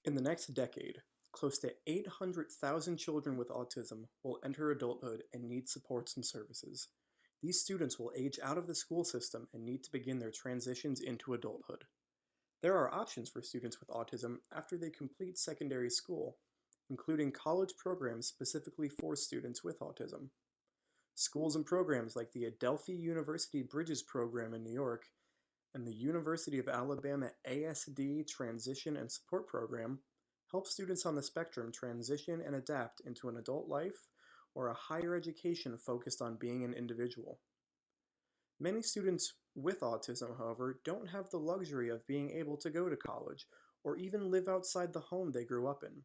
In the next decade, close to 800,000 children with autism will enter adulthood and need supports and services. These students will age out of the school system and need to begin their transitions into adulthood. There are options for students with autism after they complete secondary school, including college programs specifically for students with autism. Schools and programs like the Adelphi University Bridges program in New York and the University of Alabama ASD Transition and Support Program help students on the spectrum transition and adapt into an adult life or a higher education focused on being an individual. Many students with autism, however, don't have the luxury of being able to go to college or even live outside the home they grew up in.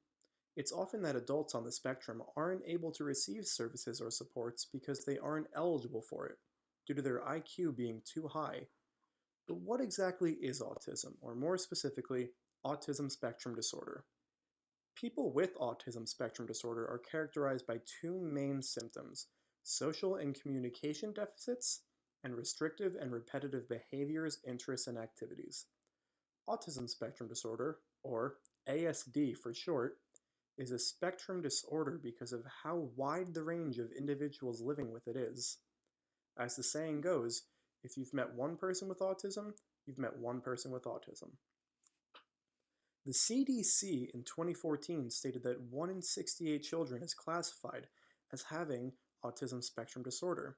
It's often that adults on the spectrum aren't able to receive services or supports because they aren't eligible for it, due to their IQ being too high. But what exactly is autism, or more specifically, autism spectrum disorder? People with autism spectrum disorder are characterized by two main symptoms: social and communication deficits, and restrictive and repetitive behaviors, interests, and activities. Autism spectrum disorder, or ASD for short, is a spectrum disorder because of how wide the range of individuals living with it is. As the saying goes, if you've met one person with autism, you've met one person with autism. The CDC in 2014 stated that 1 in 68 children is classified as having autism spectrum disorder.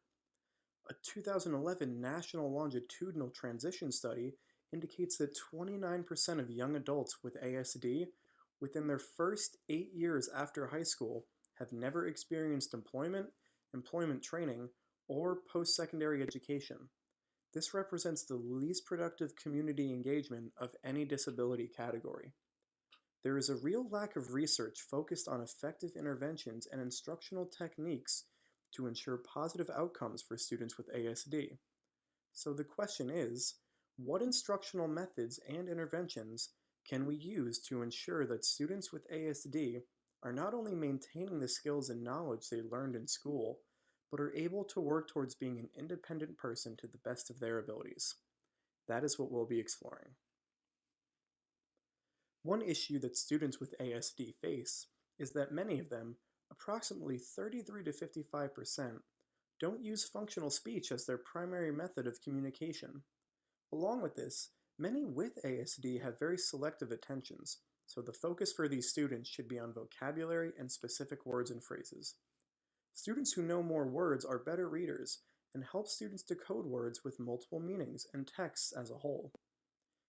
A 2011 National Longitudinal Transition Study indicates that 29% of young adults with ASD within their first 8 years after high school have never experienced employment training, or post-secondary education. This represents the least productive community engagement of any disability category. There is a real lack of research focused on effective interventions and instructional techniques to ensure positive outcomes for students with ASD. So the question is, what instructional methods and interventions can we use to ensure that students with ASD are not only maintaining the skills and knowledge they learned in school, but are able to work towards being an independent person to the best of their abilities? That is what we'll be exploring. One issue that students with ASD face is that many of them, approximately 33 to 55%, don't use functional speech as their primary method of communication. Along with this, many with ASD have very selective attentions, so the focus for these students should be on vocabulary and specific words and phrases. Students who know more words are better readers and help students decode words with multiple meanings and texts as a whole.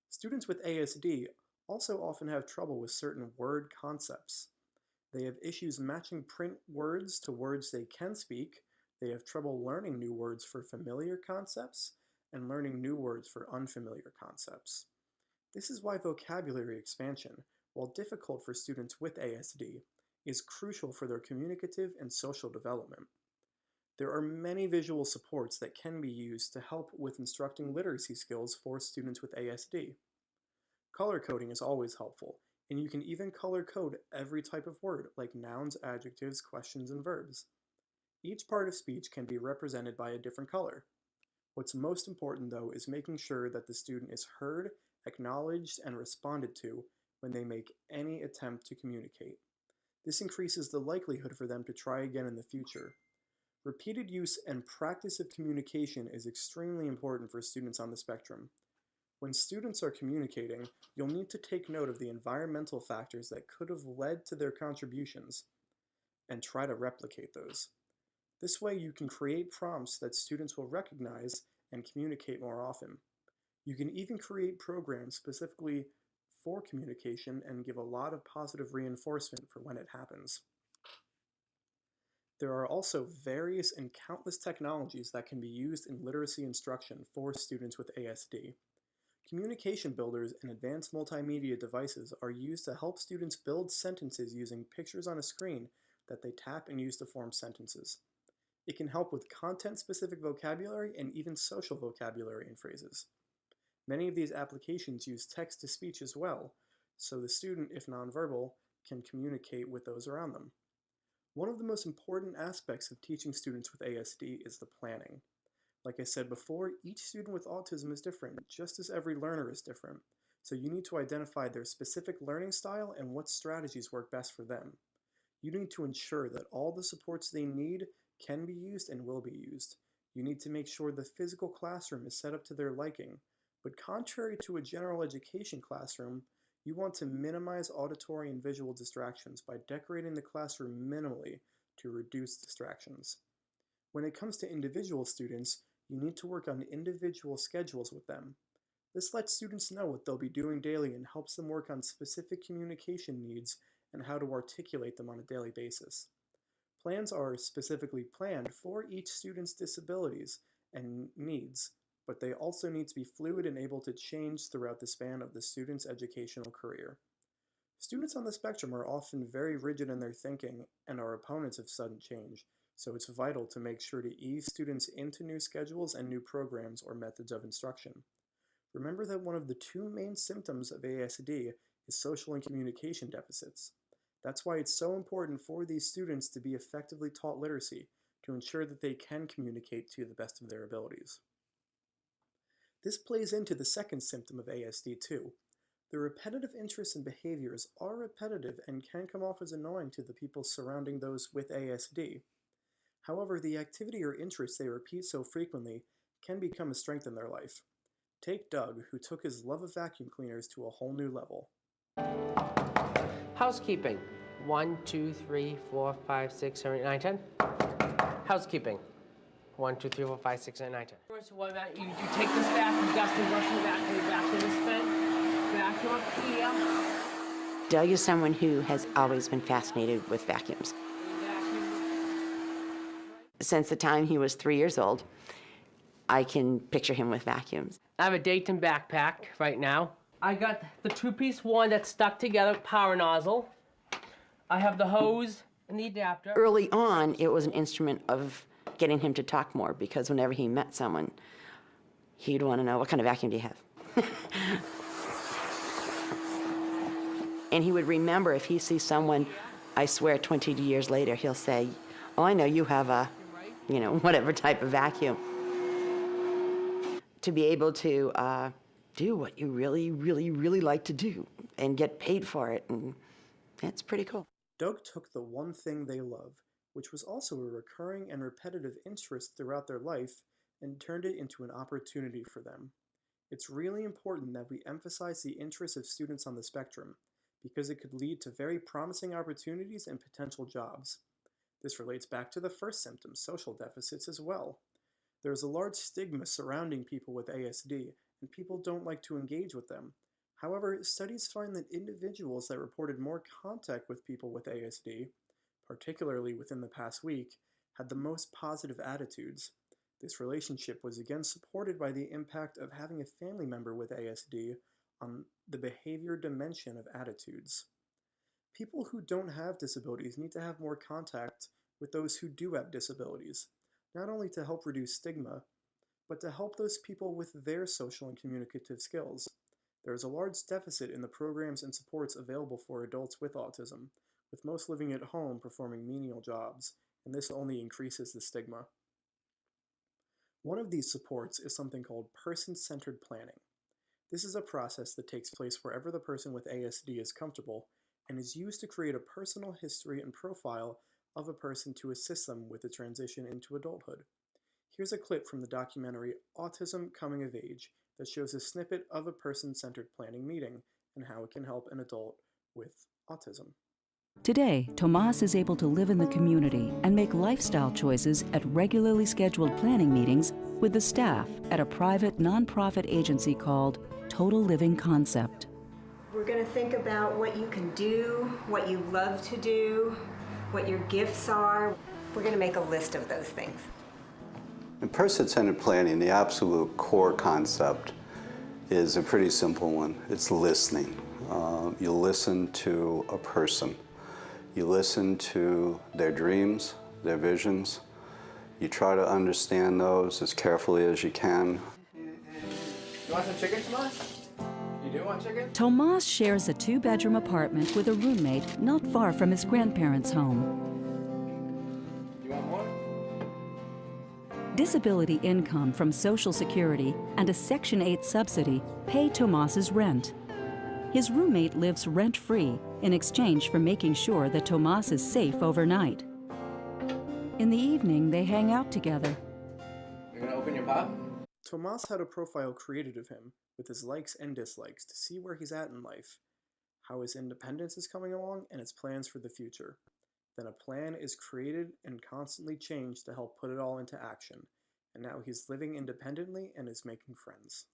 Students with ASD also often have trouble with certain word concepts. They have issues matching print words to words they can speak, they have trouble learning new words for familiar concepts, and learning new words for unfamiliar concepts. This is why vocabulary expansion, while difficult for students with ASD, is crucial for their communicative and social development. There are many visual supports that can be used to help with instructing literacy skills for students with ASD. Color coding is always helpful, and you can even color code every type of word, like nouns, adjectives, questions, and verbs. Each part of speech can be represented by a different color. What's most important, though, is making sure that the student is heard, acknowledged, and responded to when they make any attempt to communicate. This increases the likelihood for them to try again in the future. Repeated use and practice of communication is extremely important for students on the spectrum. When students are communicating, you'll need to take note of the environmental factors that could have led to their contributions and try to replicate those. This way you can create prompts that students will recognize and communicate more often. You can even create programs specifically for communication and give a lot of positive reinforcement for when it happens. There are also various and countless technologies that can be used in literacy instruction for students with ASD. Communication builders and advanced multimedia devices are used to help students build sentences using pictures on a screen that they tap and use to form sentences. It can help with content-specific vocabulary and even social vocabulary and phrases. Many of these applications use text-to-speech as well, so the student, if nonverbal, can communicate with those around them. One of the most important aspects of teaching students with ASD is the planning. Like I said before, each student with autism is different, just as every learner is different. So you need to identify their specific learning style and what strategies work best for them. You need to ensure that all the supports they need can be used and will be used. You need to make sure the physical classroom is set up to their liking. But contrary to a general education classroom, you want to minimize auditory and visual distractions by decorating the classroom minimally to reduce distractions. When it comes to individual students, you need to work on individual schedules with them. This lets students know what they'll be doing daily and helps them work on specific communication needs and how to articulate them on a daily basis. Plans are specifically planned for each student's disabilities and needs, but they also need to be fluid and able to change throughout the span of the student's educational career. Students on the spectrum are often very rigid in their thinking and are opponents of sudden change, so it's vital to make sure to ease students into new schedules and new programs or methods of instruction. Remember that one of the two main symptoms of ASD is social and communication deficits. That's why it's so important for these students to be effectively taught literacy to ensure that they can communicate to the best of their abilities. This plays into the second symptom of ASD too. The repetitive interests and behaviors are repetitive and can come off as annoying to the people surrounding those with ASD. However, the activity or interest they repeat so frequently can become a strength in their life. Take Doug, who took his love of vacuum cleaners to a whole new level. Housekeeping. 1, 2, 3, 4, 5, 6, 7, 8, 9, 10. Housekeeping. 1, 2, 3, 4, 5, 6, 7, 8, 9, 10. First one, you take this back, you dust and brush the back of this thing. Vacuum up here. Doug is someone who has always been fascinated with vacuums. Since the time he was 3 years old, I can picture him with vacuums. I have a Dayton backpack right now. I got the two-piece one that's stuck together, power nozzle. I have the hose and the adapter. Early on, it was an instrument of getting him to talk more, because whenever he met someone, he'd want to know, what kind of vacuum do you have? And he would remember, if he sees someone, I swear 20 years later, he'll say, oh, I know you have a, whatever type of vacuum. To be able to do what you really, really, really like to do and get paid for it, and that's pretty cool. Doug took the one thing they love, which was also a recurring and repetitive interest throughout their life, and turned it into an opportunity for them. It's really important that we emphasize the interests of students on the spectrum, because it could lead to very promising opportunities and potential jobs. This relates back to the first symptom, social deficits, as well. There is a large stigma surrounding people with ASD, and people don't like to engage with them. However, studies find that individuals that reported more contact with people with ASD, particularly within the past week, had the most positive attitudes. This relationship was again supported by the impact of having a family member with ASD on the behavior dimension of attitudes. People who don't have disabilities need to have more contact with those who do have disabilities, not only to help reduce stigma, but to help those people with their social and communicative skills. There is a large deficit in the programs and supports available for adults with autism, with most living at home performing menial jobs, and this only increases the stigma. One of these supports is something called person-centered planning. This is a process that takes place wherever the person with ASD is comfortable and is used to create a personal history and profile of a person to assist them with the transition into adulthood. Here's a clip from the documentary Autism Coming of Age that shows a snippet of a person-centered planning meeting and how it can help an adult with autism. Today, Tomas is able to live in the community and make lifestyle choices at regularly scheduled planning meetings with the staff at a private nonprofit agency called Total Living Concept. We're going to think about what you can do, what you love to do, what your gifts are. We're going to make a list of those things. In person-centered planning, the absolute core concept is a pretty simple one. It's listening. You listen to a person. You listen to their dreams, their visions. You try to understand those as carefully as you can. You want some chicken, Tomas? You do want chicken? Tomas shares a two-bedroom apartment with a roommate not far from his grandparents' home. You want more? Disability income from Social Security and a Section 8 subsidy pay Tomas's rent. His roommate lives rent-free in exchange for making sure that Tomas is safe overnight. In the evening, they hang out together. You're gonna open your pop? Tomas had a profile created of him, with his likes and dislikes, to see where he's at in life, how his independence is coming along, and his plans for the future. Then a plan is created and constantly changed to help put it all into action, and now he's living independently and is making friends.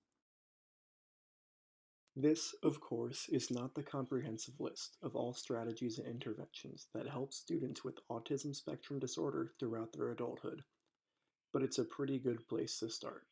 This, of course, is not the comprehensive list of all strategies and interventions that help students with autism spectrum disorder throughout their adulthood, but it's a pretty good place to start.